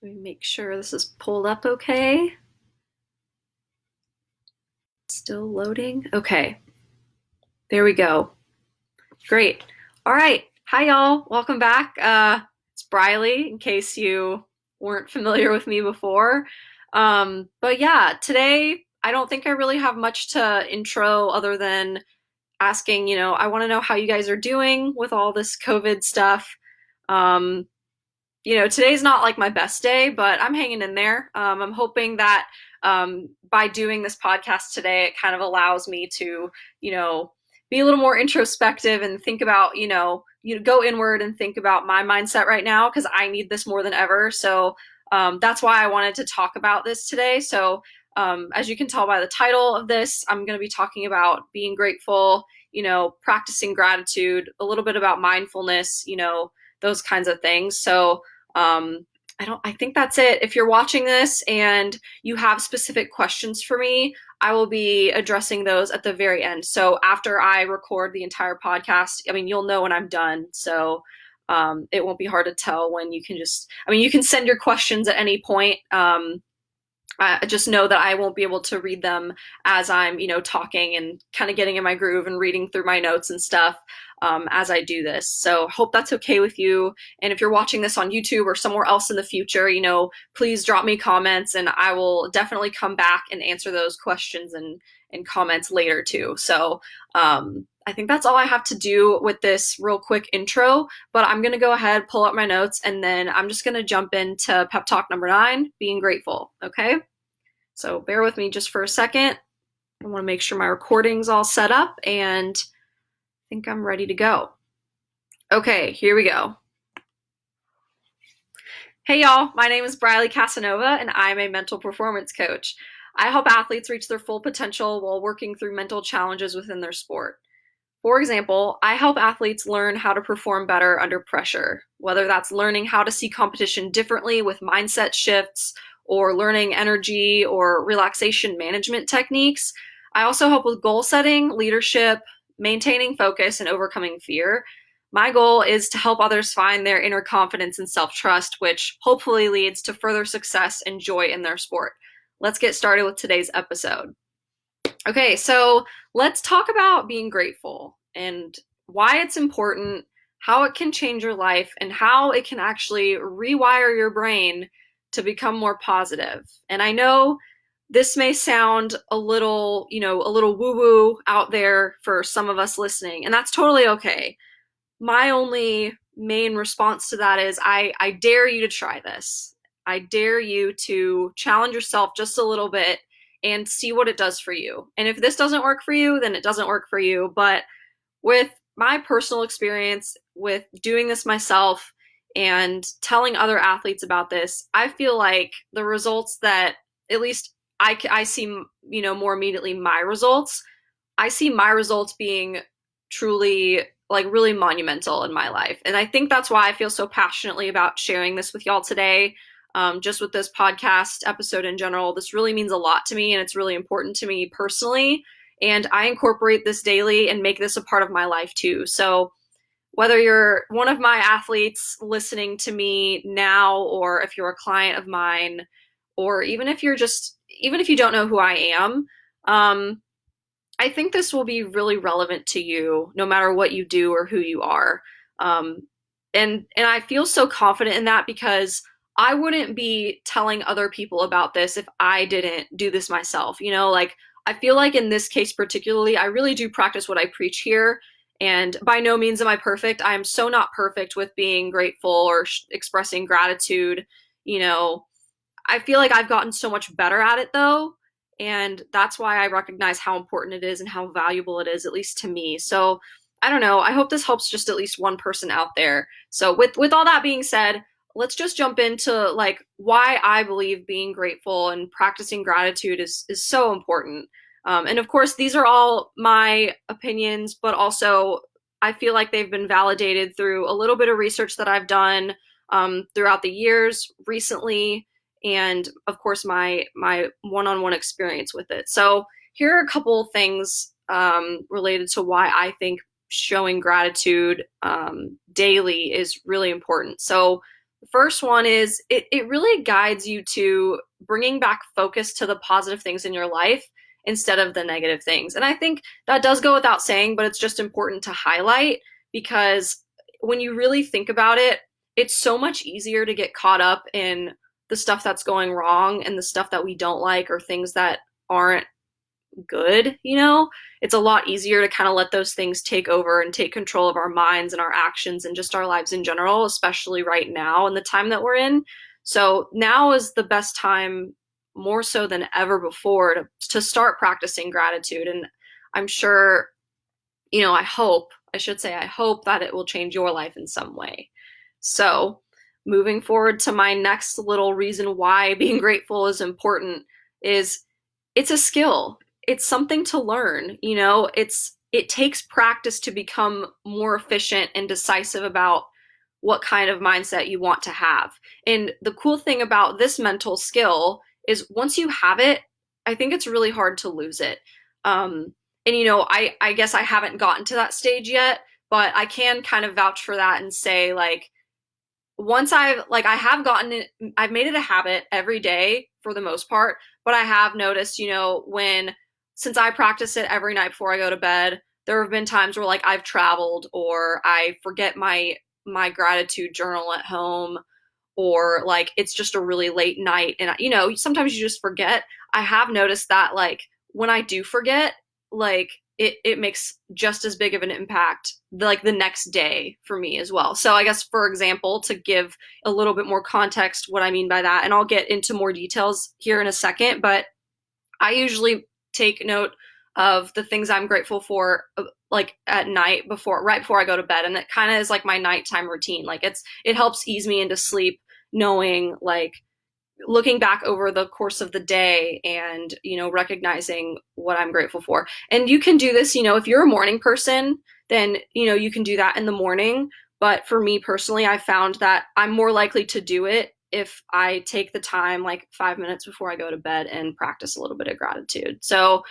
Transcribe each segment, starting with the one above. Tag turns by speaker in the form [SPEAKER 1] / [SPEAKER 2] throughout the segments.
[SPEAKER 1] Let me make sure this is pulled up okay. Still loading. Okay. There we go. Great. All right. Hi, y'all. Welcome back. It's Briley, in case you weren't familiar with me before. But yeah, today I don't think I really have much to intro other than asking, I want to know how you guys are doing with all this COVID stuff. Um, Today's not like my best day, but I'm hanging in there. I'm hoping that by doing this podcast today, it kind of allows me to, be a little more introspective and think about, go inward and think about my mindset right now because I need this more than ever. So that's why I wanted to talk about this today. So as you can tell by the title of this, I'm going to be talking about being grateful, practicing gratitude, a little bit about mindfulness, those kinds of things. So I think that's it. If you're watching this and you have specific questions for me, I will be addressing those at the very end. So after I record the entire podcast, you'll know when I'm done. So it won't be hard to tell when you can you can send your questions at any point. I just know that I won't be able to read them as I'm, talking and kind of getting in my groove and reading through my notes and stuff as I do this. So hope that's okay with you. And if you're watching this on YouTube or somewhere else in the future, please drop me comments and I will definitely come back and answer those questions and comments later too. So I think that's all I have to do with this real quick intro, but I'm going to go ahead, pull up my notes, and then I'm just going to jump into pep talk number 9, being grateful. Okay. So bear with me just for a second. I want to make sure my recording's all set up and I think I'm ready to go. Okay, here we go. Hey y'all, my name is Briley Casanova and I'm a mental performance coach. I help athletes reach their full potential while working through mental challenges within their sport. For example, I help athletes learn how to perform better under pressure, whether that's learning how to see competition differently with mindset shifts or learning energy or relaxation management techniques. I also help with goal setting, leadership, maintaining focus, and overcoming fear. My goal is to help others find their inner confidence and self-trust, which hopefully leads to further success and joy in their sport. Let's get started with today's episode. Okay, so let's talk about being grateful and why it's important, how it can change your life, and how it can actually rewire your brain to become more positive. And I know this may sound a little woo-woo out there for some of us listening, and that's totally okay. My only main response to that is I dare you to try this. I dare you to challenge yourself just a little bit and see what it does for you. And if this doesn't work for you, then it doesn't work for you. But with my personal experience with doing this myself and telling other athletes about this, I feel like the results that at least I see, more immediately my results, I see my results being truly like really monumental in my life. And I think that's why I feel so passionately about sharing this with y'all today. Just with this podcast episode in general, this really means a lot to me and it's really important to me personally. And I incorporate this daily and make this a part of my life too. So whether you're one of my athletes listening to me now, or if you're a client of mine, or even if you don't know who I am, I think this will be really relevant to you no matter what you do or who you are. And I feel so confident in that because I wouldn't be telling other people about this if I didn't do this myself. I feel like in this case particularly, I really do practice what I preach here. And by no means am I perfect. I am so not perfect with being grateful or expressing gratitude. I feel like I've gotten so much better at it though. And that's why I recognize how important it is and how valuable it is, at least to me. So I don't know. I hope this helps just at least one person out there. So with all that being said, let's just jump into like why I believe being grateful and practicing gratitude is so important. And of course, these are all my opinions, but also I feel like they've been validated through a little bit of research that I've done throughout the years recently, and of course my one-on-one experience with it. So here are a couple of things related to why I think showing gratitude daily is really important. So the first one is it really guides you to bringing back focus to the positive things in your life instead of the negative things. And I think that does go without saying, but it's just important to highlight because when you really think about it, it's so much easier to get caught up in the stuff that's going wrong and the stuff that we don't like or things that aren't good, you know? It's a lot easier to kind of let those things take over and take control of our minds and our actions and just our lives in general, especially right now in the time that we're in. So now is the best time, more so than ever before, to start practicing gratitude. And I'm sure, I hope that it will change your life in some way. So, moving forward to my next little reason why being grateful is important is it's a skill. It's something to learn, it takes practice to become more efficient and decisive about what kind of mindset you want to have. And the cool thing about this mental skill is once you have it, I think it's really hard to lose it. And I guess I haven't gotten to that stage yet, but I can kind of vouch for that and say like once I have gotten it, I've made it a habit every day for the most part, but I have noticed, since I practice it every night before I go to bed, there have been times where like I've traveled or I forget my gratitude journal at home, or like it's just a really late night and sometimes you just forget. I have noticed that like when I do forget, like it makes just as big of an impact like the next day for me as well. So I guess, for example, to give a little bit more context what I mean by that, and I'll get into more details here in a second, but I usually take note of the things I'm grateful for like at night right before I go to bed, and it kind of is like my nighttime routine. Like it helps ease me into sleep knowing like looking back over the course of the day and recognizing what I'm grateful for. And you can do this, if you're a morning person, then you can do that in the morning. But for me personally, I found that I'm more likely to do it if I take the time like 5 minutes before I go to bed and practice a little bit of gratitude. So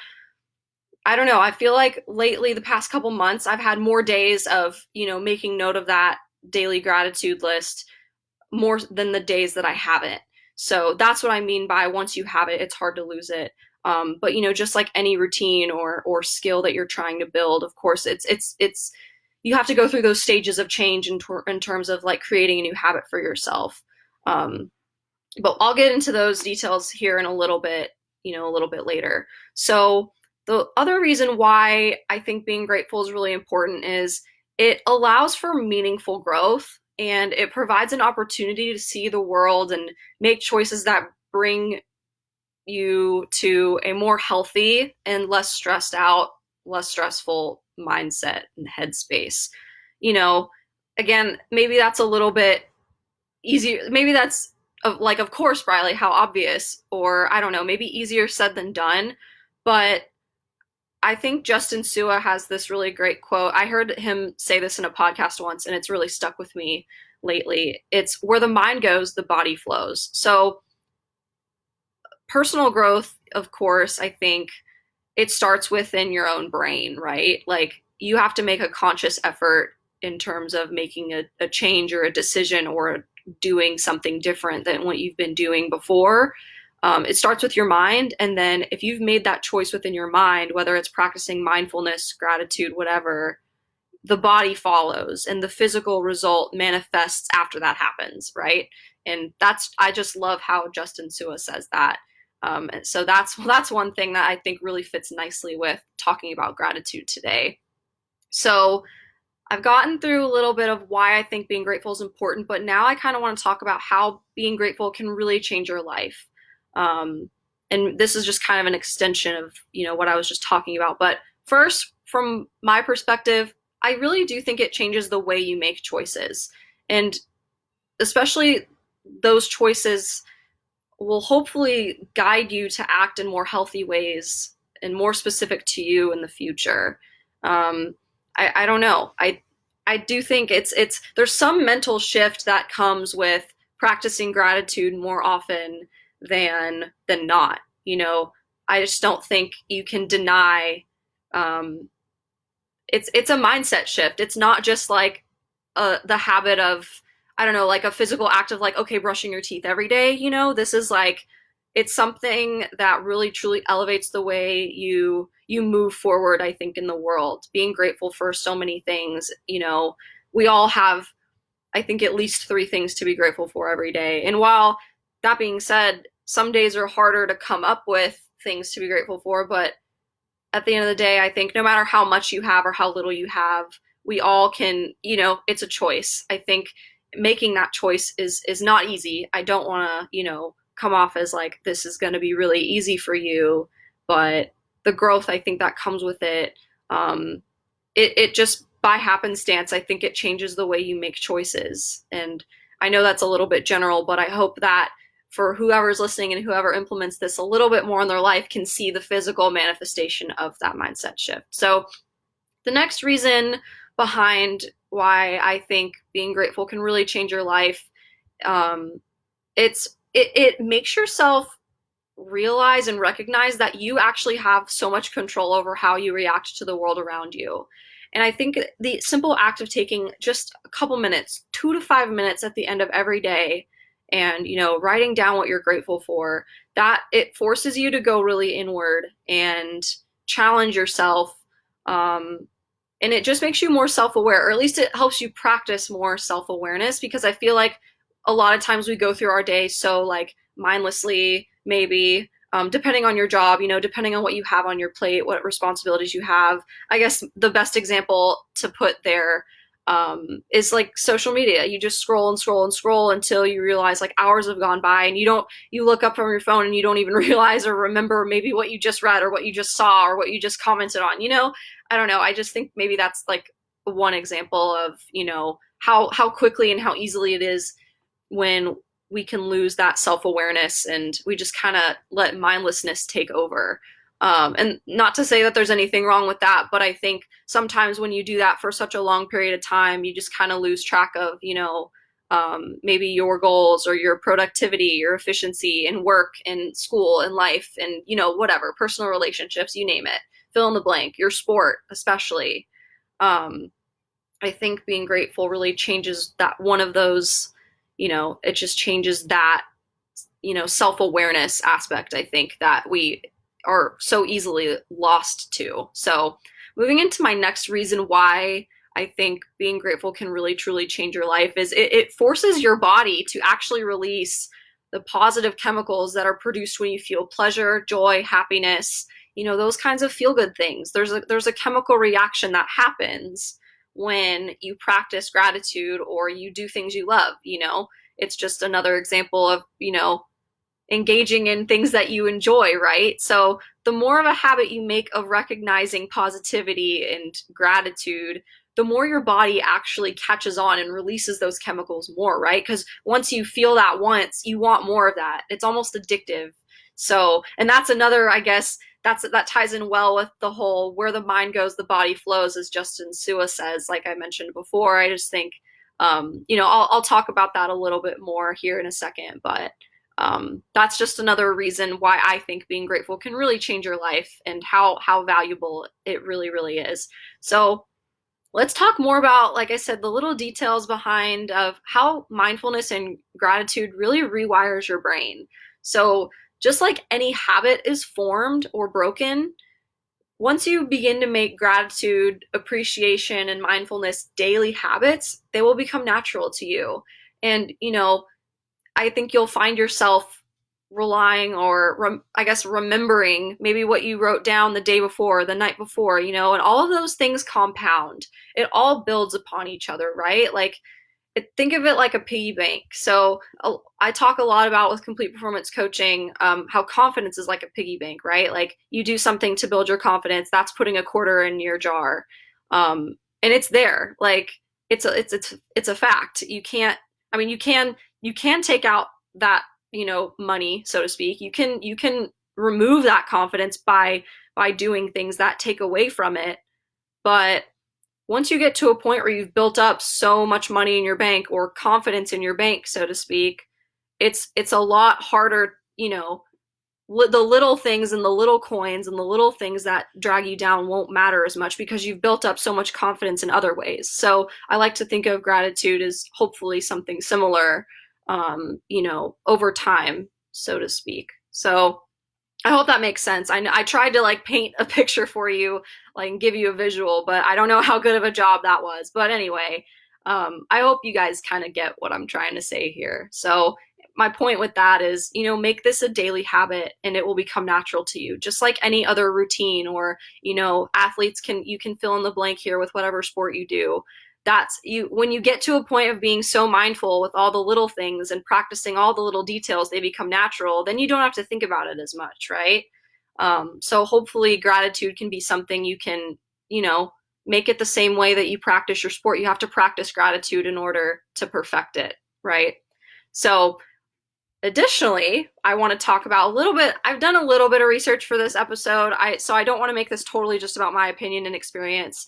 [SPEAKER 1] I don't know, I feel like lately, the past couple months, I've had more days of making note of that daily gratitude list more than the days that I haven't. So that's what I mean by once you have it, it's hard to lose it. But just like any routine or skill that you're trying to build, of course, it's you have to go through those stages of change in terms of like creating a new habit for yourself. But I'll get into those details here in a little bit, a little bit later. So the other reason why I think being grateful is really important is it allows for meaningful growth, and it provides an opportunity to see the world and make choices that bring you to a more healthy and less stressed out, less stressful mindset and headspace. Again, maybe that's a little bit easier. Maybe that's like, of course, Briley, how obvious, or I don't know, maybe easier said than done. But I think Justin Sua has this really great quote. I heard him say this in a podcast once, and it's really stuck with me lately. It's where the mind goes, the body flows. So personal growth, of course, I think it starts within your own brain, right? Like you have to make a conscious effort in terms of making a change or a decision or doing something different than what you've been doing before. It starts with your mind. And then if you've made that choice within your mind, whether it's practicing mindfulness, gratitude, whatever, the body follows and the physical result manifests after that happens, right? And I just love how Justin Sua says that. So that's one thing that I think really fits nicely with talking about gratitude today. So I've gotten through a little bit of why I think being grateful is important, but now I kind of want to talk about how being grateful can really change your life. And this is just kind of an extension of, what I was just talking about. But first, from my perspective, I really do think it changes the way you make choices. And especially those choices will hopefully guide you to act in more healthy ways and more specific to you in the future. I don't know. I do think there's some mental shift that comes with practicing gratitude more often than not. I just don't think you can deny. It's a mindset shift. It's not just like the habit of I don't know, like a physical act of like, okay, brushing your teeth every day, this is like, it's something that really truly elevates the way you move forward, I think, in the world. Being grateful for so many things, we all have, I think, at least three things to be grateful for every day. And while that being said, some days are harder to come up with things to be grateful for, but at the end of the day, I think no matter how much you have or how little you have, we all can, it's a choice. I think making that choice is not easy. I don't want to, come off as like this is going to be really easy for you, but the growth I think that comes with it, it just by happenstance, I think it changes the way you make choices. And I know that's a little bit general, but I hope that for whoever's listening and whoever implements this a little bit more in their life can see the physical manifestation of that mindset shift. So the next reason behind why I think being grateful can really change your life, um, it makes yourself realize and recognize that you actually have so much control over how you react to the world around you. And I think the simple act of taking just a couple minutes, 2 to 5 minutes at the end of every day, and writing down what you're grateful for, that it forces you to go really inward and challenge yourself. And it just makes you more self-aware, or at least it helps you practice more self-awareness, because I feel like a lot of times we go through our day so like mindlessly, maybe, depending on your job, depending on what you have on your plate, what responsibilities you have. I guess the best example to put there, is like social media. You just scroll and scroll and scroll until you realize like hours have gone by, and you look up from your phone and you don't even realize or remember maybe what you just read or what you just saw or what you just commented on. I don't know. I just think maybe that's like one example of, how quickly and how easily it is when we can lose that self-awareness and we just kind of let mindlessness take over. And not to say that there's anything wrong with that, but I think sometimes when you do that for such a long period of time, you just kind of lose track of, maybe your goals or your productivity, your efficiency in work and school and life and, whatever, personal relationships, you name it, fill in the blank, your sport, especially. Um, I think being grateful really changes that one of those, it just changes that, self-awareness aspect, I think, that we are so easily lost to. So moving into my next reason why I think being grateful can really truly change your life is it forces your body to actually release the positive chemicals that are produced when you feel pleasure, joy, happiness, those kinds of feel good things. There's a chemical reaction that happens when you practice gratitude or you do things you love. It's just another example of, engaging in things that you enjoy, right? So the more of a habit you make of recognizing positivity and gratitude, the more your body actually catches on and releases those chemicals more, right? Because once you feel that once, you want more of that. It's almost addictive. So, and that's another, I guess, that ties in well with the whole where the mind goes, the body flows, as Justin Sua says, like I mentioned before. I just think, I'll talk about that a little bit more here in a second, but that's just another reason why I think being grateful can really change your life and how valuable it really, really is. So let's talk more about, like I said, the little details behind of how mindfulness and gratitude really rewires your brain. So just like any habit is formed or broken, once you begin to make gratitude, appreciation, and mindfulness daily habits, they will become natural to you. And, I think you'll find yourself relying or I guess remembering maybe what you wrote down the day before, the night before, and all of those things compound. It all builds upon each other, right? Like think of it like a piggy bank. So I talk a lot about with complete performance coaching, how confidence is like a piggy bank, right? Like you do something to build your confidence. That's putting a quarter in your jar, and it's there. Like it's a fact. You can't. I mean, you can take out that money, so to speak. You can remove that confidence by doing things that take away from it, but once you get to a point where you've built up so much money in your bank or confidence in your bank, so to speak, it's a lot harder, the little things and the little coins and the little things that drag you down won't matter as much because you've built up so much confidence in other ways. So I like to think of gratitude as hopefully something similar, over time, so to speak. So I hope that makes sense. I tried to like paint a picture for you, like and give you a visual, but I don't know how good of a job that was. But anyway, I hope you guys kind of get what I'm trying to say here. So my point with that is, make this a daily habit and it will become natural to you, just like any other routine or, athletes you can fill in the blank here with whatever sport you do. That's you when you get to a point of being so mindful with all the little things and practicing all the little details, they become natural. Then you don't have to think about it as much, right? So hopefully gratitude can be something you can, make it the same way that you practice your sport. You have to practice gratitude in order to perfect it, right? So additionally, I want to talk about a little bit. I've done a little bit of research for this episode. So I don't want to make this totally just about my opinion and experience,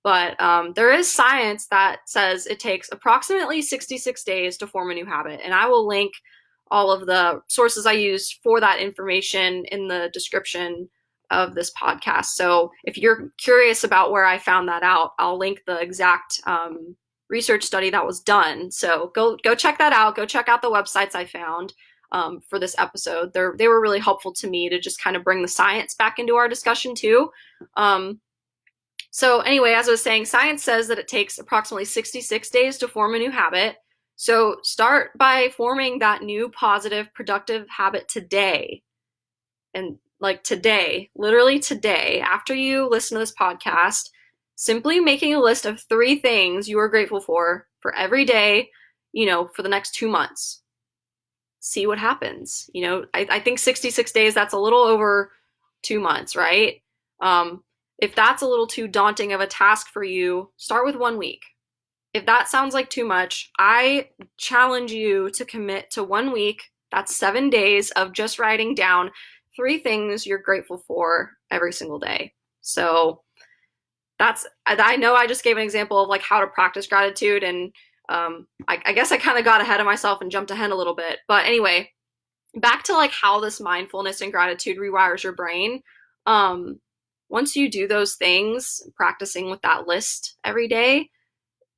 [SPEAKER 1] but there is science that says it takes approximately 66 days to form a new habit. And I will link all of the sources I used for that information in the description of this podcast. So if you're curious about where I found that out, I'll link the exact research study that was done. So go check that out. Go check out the websites I found for this episode. They were really helpful to me to just kind of bring the science back into our discussion too. So anyway, as I was saying, science says that it takes approximately 66 days to form a new habit. So start by forming that new positive, productive habit today. And like today, literally today, after you listen to this podcast, simply making a list of 3 things you are grateful for every day, for the next 2 months. See what happens. I think 66 days, that's a little over 2 months, right? If that's a little too daunting of a task for you, start with 1 week. If that sounds like too much, I challenge you to commit to 1 week. That's 7 days of just writing down 3 things you're grateful for every single day. So I know I just gave an example of like how to practice gratitude, and I guess I kind of got ahead of myself and jumped ahead a little bit. But anyway, back to like how this mindfulness and gratitude rewires your brain. Once you do those things, practicing with that list every day,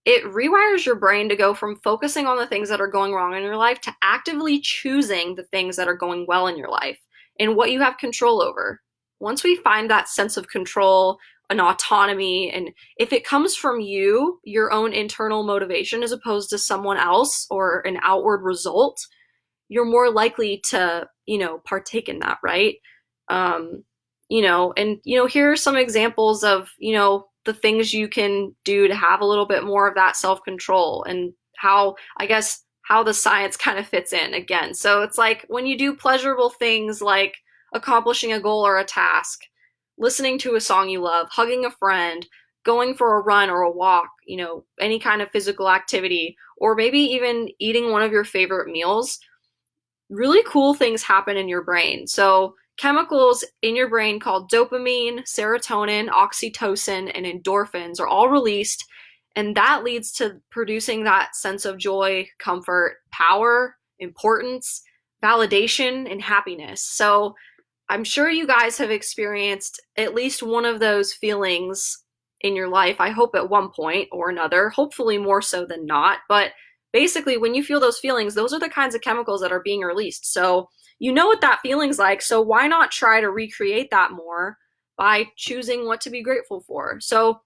[SPEAKER 1] it rewires your brain to go from focusing on the things that are going wrong in your life to actively choosing the things that are going well in your life and what you have control over. Once we find that sense of control, an autonomy, and if it comes from you, your own internal motivation as opposed to someone else or an outward result, you're more likely to, partake in that, right? Here are some examples of, the things you can do to have a little bit more of that self-control and how the science kind of fits in again. So it's like when you do pleasurable things like accomplishing a goal or a task, listening to a song you love, hugging a friend, going for a run or a walk, any kind of physical activity, or maybe even eating one of your favorite meals, really cool things happen in your brain. So chemicals in your brain called dopamine, serotonin, oxytocin, and endorphins are all released, and that leads to producing that sense of joy, comfort, power, importance, validation, and happiness. So I'm sure you guys have experienced at least one of those feelings in your life. I hope at one point or another, hopefully more so than not. But basically, when you feel those feelings, those are the kinds of chemicals that are being released. So you know what that feeling's like. So why not try to recreate that more by choosing what to be grateful for? So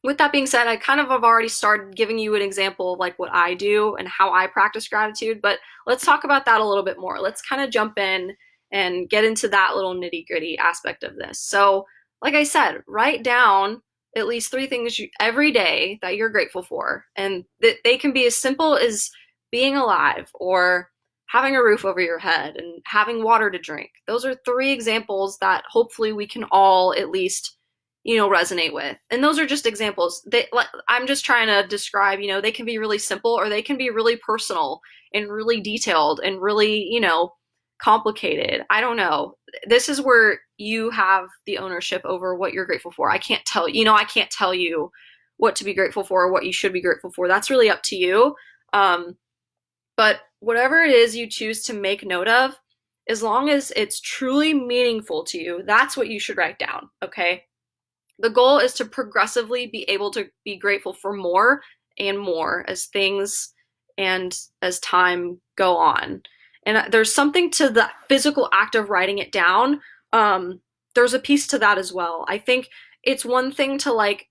[SPEAKER 1] with that being said, I kind of have already started giving you an example of like what I do and how I practice gratitude, but let's talk about that a little bit more. Let's kind of jump in and get into that little nitty-gritty aspect of this. So like I said, write down at least 3 things every day that you're grateful for. And they can be as simple as being alive or having a roof over your head and having water to drink. Those are 3 examples that hopefully we can all at least, resonate with. And those are just examples. I'm just trying to describe, they can be really simple or they can be really personal and really detailed and really, complicated. I don't know. This is where you have the ownership over what you're grateful for. I can't tell you what to be grateful for or what you should be grateful for. That's really up to you. But whatever it is you choose to make note of, as long as it's truly meaningful to you, that's what you should write down, okay? The goal is to progressively be able to be grateful for more and more as things and as time go on. And there's something to the physical act of writing it down. There's a piece to that as well. I think it's one thing to like,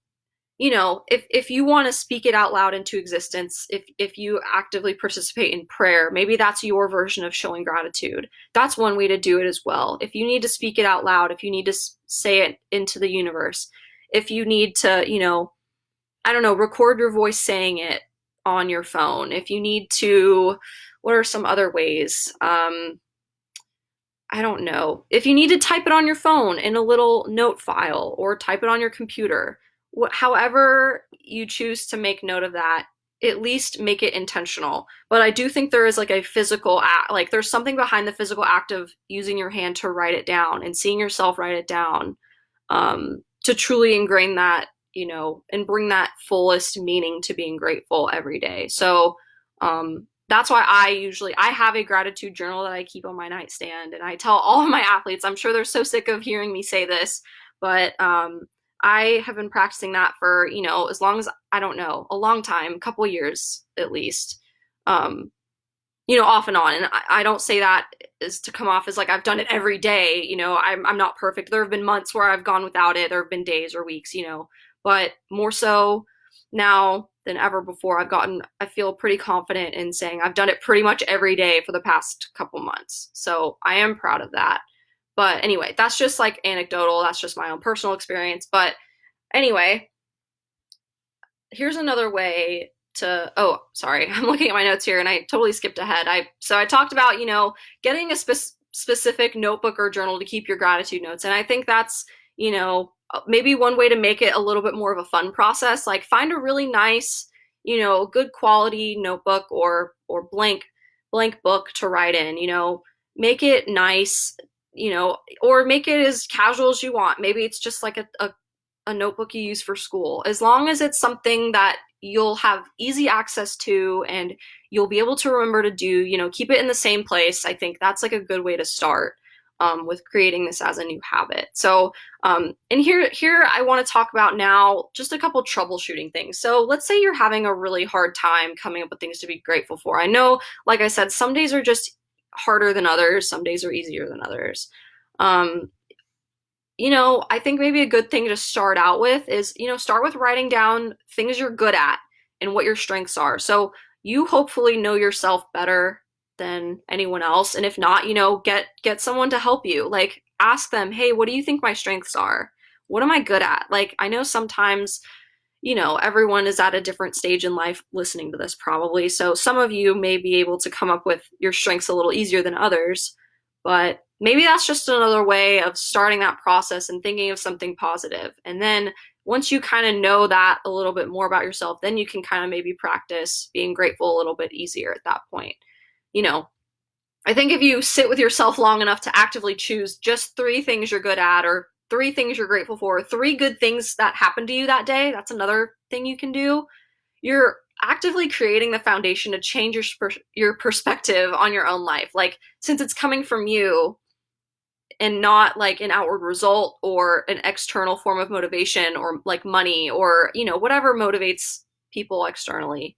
[SPEAKER 1] if you want to speak it out loud into existence, if you actively participate in prayer, maybe that's your version of showing gratitude. That's one way to do it as well. If you need to speak it out loud, if you need to say it into the universe, if you need to, I don't know, record your voice saying it on your phone, if you need to, what are some other ways? I don't know. If you need to type it on your phone in a little note file or type it on your computer, however you choose to make note of that, at least make it intentional. But I do think there is like a physical act, like there's something behind the physical act of using your hand to write it down and seeing yourself write it down, to truly ingrain that, and bring that fullest meaning to being grateful every day. So, that's why I have a gratitude journal that I keep on my nightstand, and I tell all of my athletes, I'm sure they're so sick of hearing me say this, but I have been practicing that for, as long as, I don't know, a long time, a couple years at least, off and on. And I don't say that is to come off as like I've done it every day. I'm not perfect. There have been months where I've gone without it. There have been days or weeks, but more so now than ever before, I feel pretty confident in saying I've done it pretty much every day for the past couple months. So I am proud of that. But anyway, that's just like anecdotal. That's just my own personal experience. But anyway, here's another way to, oh, sorry, I'm looking at my notes here and I totally skipped ahead. So I talked about, getting a specific notebook or journal to keep your gratitude notes. And I think that's, maybe one way to make it a little bit more of a fun process. Like find a really nice, good quality notebook or blank book to write in, make it nice, or make it as casual as you want. Maybe it's just like a notebook you use for school. As long as it's something that you'll have easy access to and you'll be able to remember to do, keep it in the same place. I think that's like a good way to start with creating this as a new habit. So, and here I want to talk about now just a couple troubleshooting things. So let's say you're having a really hard time coming up with things to be grateful for. I know, like I said, some days are just harder than others. Some days are easier than others. I think maybe a good thing to start out with is, start with writing down things you're good at and what your strengths are. So you hopefully know yourself better than anyone else. And if not, get someone to help you. Like ask them, hey, what do you think my strengths are? What am I good at? Like, I know sometimes, everyone is at a different stage in life listening to this probably. So some of you may be able to come up with your strengths a little easier than others, but maybe that's just another way of starting that process and thinking of something positive. And then once you kind of know that a little bit more about yourself, then you can kind of maybe practice being grateful a little bit easier at that point. I think if you sit with yourself long enough to actively choose just 3 things you're good at or 3 things you're grateful for, 3 good things that happened to you that day, that's another thing you can do. You're actively creating the foundation to change your perspective on your own life. Like, since it's coming from you and not like an outward result or an external form of motivation or like money or, whatever motivates people externally,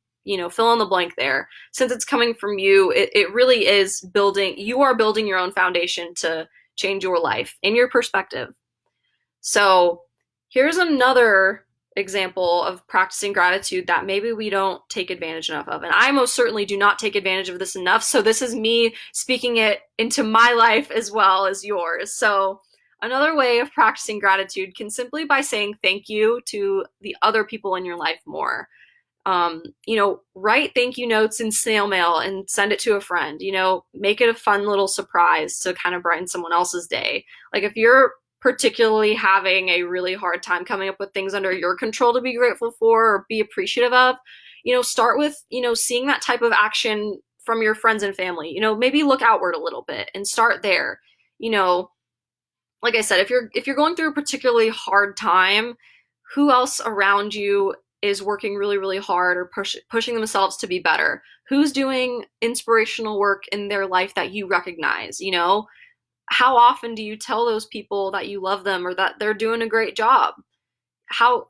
[SPEAKER 1] fill in the blank there. Since it's coming from you, it really is you are building your own foundation to change your life and your perspective. So here's another example of practicing gratitude that maybe we don't take advantage enough of. And I most certainly do not take advantage of this enough. So this is me speaking it into my life as well as yours. So another way of practicing gratitude can simply by saying thank you to the other people in your life more. Write thank you notes in snail mail and send it to a friend, make it a fun little surprise to kind of brighten someone else's day. Like if you're particularly having a really hard time coming up with things under your control to be grateful for or be appreciative of, start with, seeing that type of action from your friends and family, maybe look outward a little bit and start there. Like I said, if you're going through a particularly hard time, who else around you is working really, really hard or pushing themselves to be better? Who's doing inspirational work in their life that you recognize? How often do you tell those people that you love them or that they're doing a great job? How,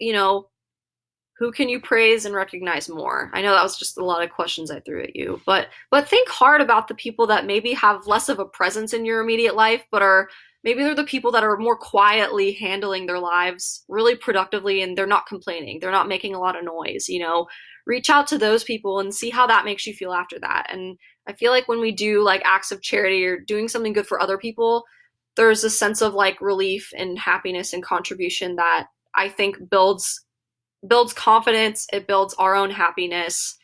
[SPEAKER 1] who can you praise and recognize more? I know that was just a lot of questions I threw at you, but think hard about the people that maybe have less of a presence in your immediate life, but maybe they're the people that are more quietly handling their lives really productively, and they're not complaining. They're not making a lot of noise. Reach out to those people and see how that makes you feel after that. And I feel like when we do like acts of charity or doing something good for other people, there's a sense of like relief and happiness and contribution that I think builds confidence, it builds our own happiness,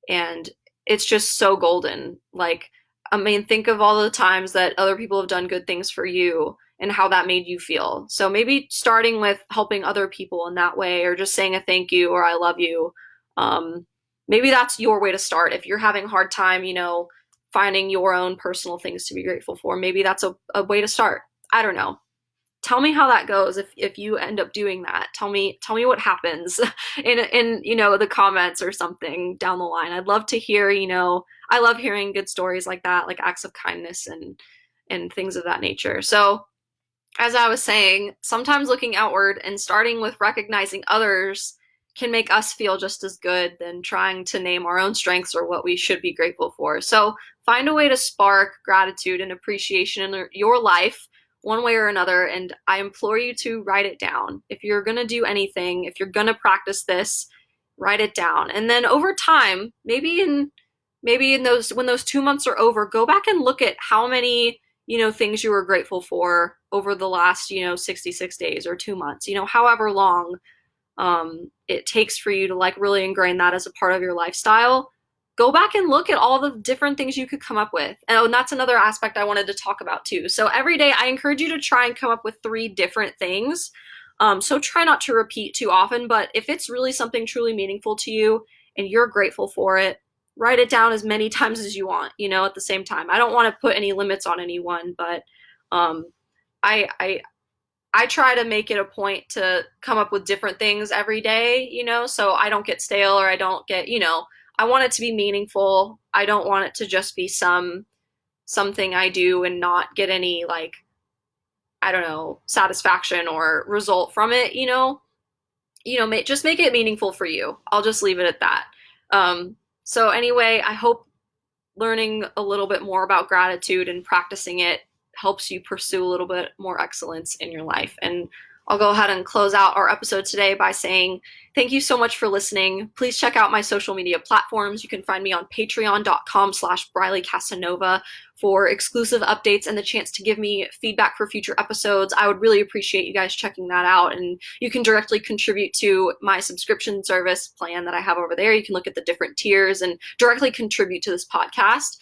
[SPEAKER 1] and it's just so golden. Like, I mean, think of all the times that other people have done good things for you and how that made you feel. So maybe starting with helping other people in that way, or just saying a thank you or I love you. Maybe that's your way to start. If you're having a hard time, finding your own personal things to be grateful for, maybe that's a way to start. I don't know. Tell me how that goes if you end up doing that. Tell me what happens in the comments or something down the line. I'd love to hear, I love hearing good stories like that, like acts of kindness and things of that nature. So as I was saying, sometimes looking outward and starting with recognizing others can make us feel just as good than trying to name our own strengths or what we should be grateful for. So find a way to spark gratitude and appreciation in your life one way or another, and I implore you to write it down. If you're going to do anything, if you're going to practice this, write it down. And then over time, maybe in those, when those 2 months are over, go back and look at how many things you were grateful for over the last 66 days or 2 months, however long it takes for you to like really ingrain that as a part of your lifestyle. Go back and look at all the different things you could come up with. And that's another aspect I wanted to talk about too. So every day I encourage you to try and come up with 3 different things. So try not to repeat too often, but if it's really something truly meaningful to you and you're grateful for it, write it down as many times as you want, at the same time. I don't want to put any limits on anyone, but I try to make it a point to come up with different things every day, so I don't get stale or I don't get, I want it to be meaningful. I don't want it to just be something I do and not get any like, I don't know, satisfaction or result from it, just make it meaningful for you. I'll just leave it at that. So anyway, I hope learning a little bit more about gratitude and practicing it helps you pursue a little bit more excellence in your life. And I'll go ahead and close out our episode today by saying thank you so much for listening. Please check out my social media platforms. You can find me on patreon.com/Briley Casanova for exclusive updates and the chance to give me feedback for future episodes. I would really appreciate you guys checking that out. And you can directly contribute to my subscription service plan that I have over there. You can look at the different tiers and directly contribute to this podcast.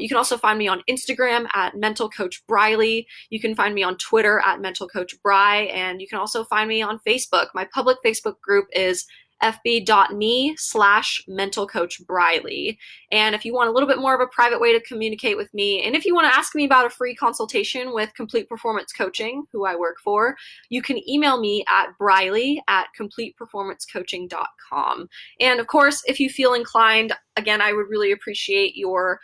[SPEAKER 1] You can also find me on Instagram at Mental Coach Briley. You can find me on Twitter at Mental Coach Bry, and you can also find me on Facebook. My public Facebook group is fb.me/Mental Coach Briley. And if you want a little bit more of a private way to communicate with me, and if you want to ask me about a free consultation with Complete Performance Coaching, who I work for, you can email me at briley@completeperformancecoaching.com. And of course, if you feel inclined, again, I would really appreciate your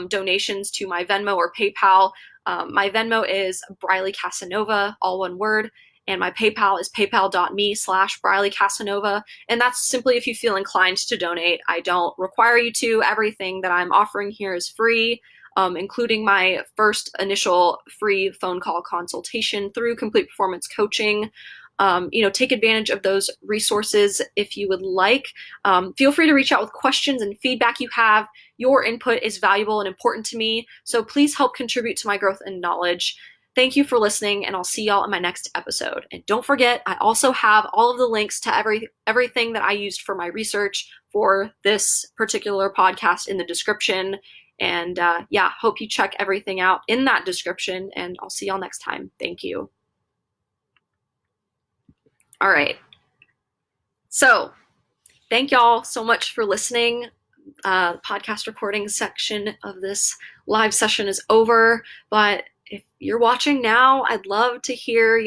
[SPEAKER 1] donations to my Venmo or PayPal. My Venmo is Briley Casanova, all one word, and my PayPal is paypal.me/Briley Casanova. And that's simply if you feel inclined to donate. I don't require you to. Everything that I'm offering here is free, including my first initial free phone call consultation through Complete Performance Coaching. Take advantage of those resources if you would like. Feel free to reach out with questions and feedback you have. Your input is valuable and important to me, so please help contribute to my growth and knowledge. Thank you for listening, and I'll see y'all in my next episode. And don't forget, I also have all of the links to everything that I used for my research for this particular podcast in the description. And hope you check everything out in that description, and I'll see y'all next time. Thank you. All right. So thank y'all so much for listening. The podcast recording section of this live session is over, but if you're watching now, I'd love to hear,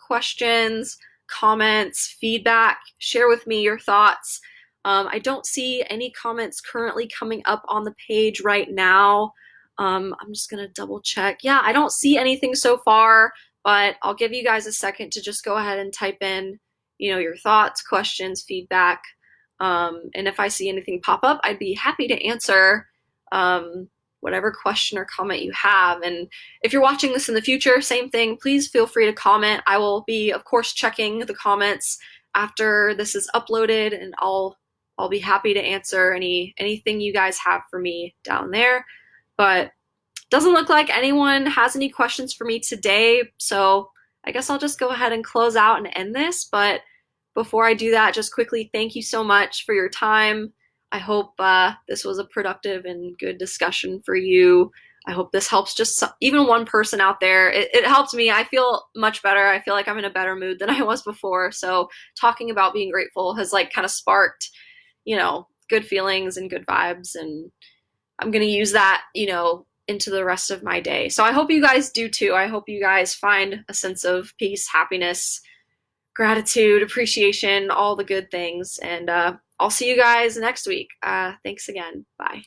[SPEAKER 1] questions, comments, feedback. Share with me your thoughts. I don't see any comments currently coming up on the page right now. I'm just gonna double check. Yeah, I don't see anything so far, but I'll give you guys a second to just go ahead and type in, your thoughts, questions, feedback. And if I see anything pop up, I'd be happy to answer whatever question or comment you have. And if you're watching this in the future, same thing, please feel free to comment. I will be, of course, checking the comments after this is uploaded, and I'll be happy to answer anything you guys have for me down there. But doesn't look like anyone has any questions for me today, so I guess I'll just go ahead and close out and end this. But before I do that, just quickly, thank you so much for your time. I hope this was a productive and good discussion for you. I hope this helps just even one person out there. It helped me. I feel much better. I feel like I'm in a better mood than I was before. So talking about being grateful has kind of sparked, good feelings and good vibes. And I'm going to use that, into the rest of my day. So I hope you guys do too. I hope you guys find a sense of peace, happiness, gratitude, appreciation, all the good things. And I'll see you guys next week. Thanks again. Bye.